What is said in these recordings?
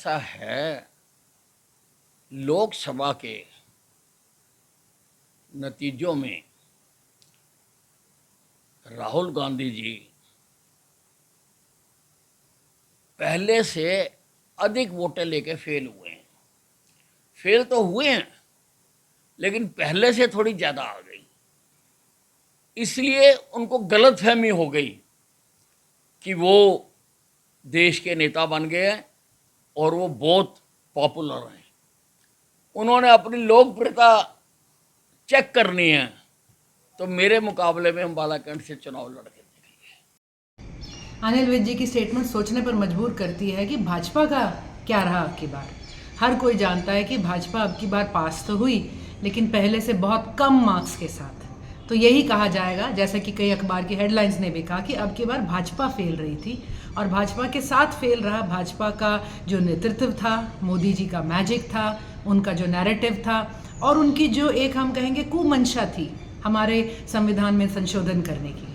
ऐसा है, लोकसभा के नतीजों में राहुल गांधी जी पहले से अधिक वोटें लेके फेल हुए हैं। फेल तो हुए हैं, लेकिन पहले से थोड़ी ज़्यादा आ गई। इसलिए उनको गलतफहमी हो गई कि वो देश के नेता बन गए हैं और वो बहुत पॉपुलर हैं। उन्होंने अपनी लोकप्रियता चेक करनी है, तो मेरे मुकाबले में हम बालाकंड से चुनाव लड़के देखेंगे। अनिल विज जी की स्टेटमेंट सोचने पर मजबूर करती है कि भाजपा का क्या रहा अब की बार। हर कोई जानता है कि भाजपा अब की बार पास तो हुई, लेकिन पहले से बहुत कम मार्क्स के साथ। तो यही कहा जाएगा, जैसे कि कई अखबार की हेडलाइंस ने भी कहा, कि अब की बार भाजपा फेल रही थी और भाजपा के साथ फेल रहा भाजपा का जो नेतृत्व था, मोदी जी का मैजिक था, उनका जो नैरेटिव था और उनकी जो एक हम कहेंगे कुमंशा थी हमारे संविधान में संशोधन करने की।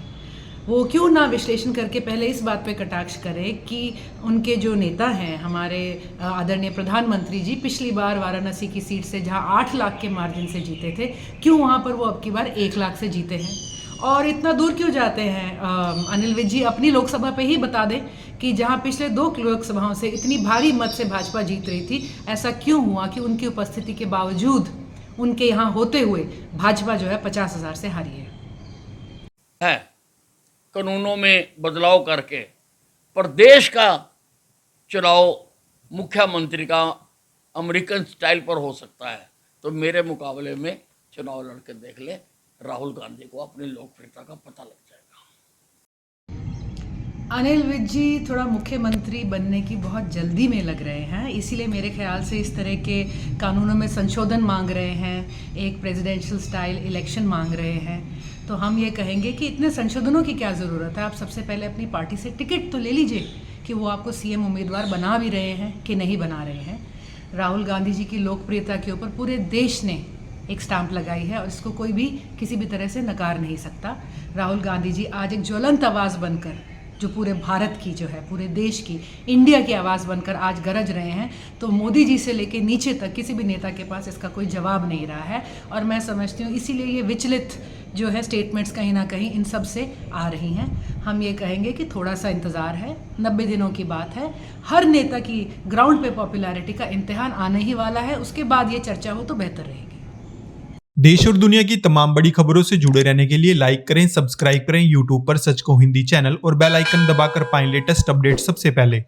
वो क्यों ना विश्लेषण करके पहले इस बात पे कटाक्ष करे कि उनके जो नेता हैं, हमारे आदरणीय प्रधानमंत्री जी, पिछली बार वाराणसी की सीट से जहां 8 लाख के मार्जिन से जीते थे, क्यों वहां पर वो अब की बार 1 लाख से जीते हैं। और इतना दूर क्यों जाते हैं अनिल विज जी, अपनी लोकसभा पे ही बता दें कि जहां पिछले 2 लोकसभाओं से इतनी भारी मत से भाजपा जीत रही थी, ऐसा क्यों हुआ कि उनकी उपस्थिति के बावजूद, उनके यहाँ होते हुए, भाजपा जो है 50,000 से हारी है कानूनों में बदलाव करके प्रदेश का चुनाव मुख्यमंत्री का अमेरिकन स्टाइल पर हो सकता है। तो मेरे मुकाबले में चुनाव लड़के देख ले, राहुल गांधी को अपनी लोकप्रियता का पता लग जाएगा। अनिल विज जी थोड़ा मुख्यमंत्री बनने की बहुत जल्दी में लग रहे हैं, इसीलिए मेरे ख्याल से इस तरह के कानूनों में संशोधन मांग रहे हैं, एक प्रेसिडेंशियल स्टाइल इलेक्शन मांग रहे हैं। तो हम ये कहेंगे कि इतने संशोधनों की क्या ज़रूरत है। आप सबसे पहले अपनी पार्टी से टिकट तो ले लीजिए कि वो आपको सीएम उम्मीदवार बना भी रहे हैं कि नहीं बना रहे हैं। राहुल गांधी जी की लोकप्रियता के ऊपर पूरे देश ने एक स्टैंप लगाई है और इसको कोई भी किसी भी तरह से नकार नहीं सकता। राहुल गांधी जी आज एक ज्वलंत आवाज़ बनकर, जो पूरे भारत की, जो है पूरे देश की, इंडिया की आवाज़ बनकर आज गरज रहे हैं। तो मोदी जी से लेके नीचे तक किसी भी नेता के पास इसका कोई जवाब नहीं रहा है। और मैं समझती हूँ इसीलिए ये विचलित जो है स्टेटमेंट्स कहीं ना कहीं इन सब से आ रही हैं। हम ये कहेंगे कि थोड़ा सा इंतज़ार है, 90 दिनों की बात है। हर नेता की ग्राउंड पे पॉपुलैरिटी का इम्तिहान आने ही वाला है, उसके बाद ये चर्चा हो तो बेहतर रहेगी। देश और दुनिया की तमाम बड़ी खबरों से जुड़े रहने के लिए लाइक करें, सब्सक्राइब करें यूट्यूब पर सच को हिंदी चैनल और बेल आइकन दबाकर पाएं लेटेस्ट अपडेट सबसे पहले।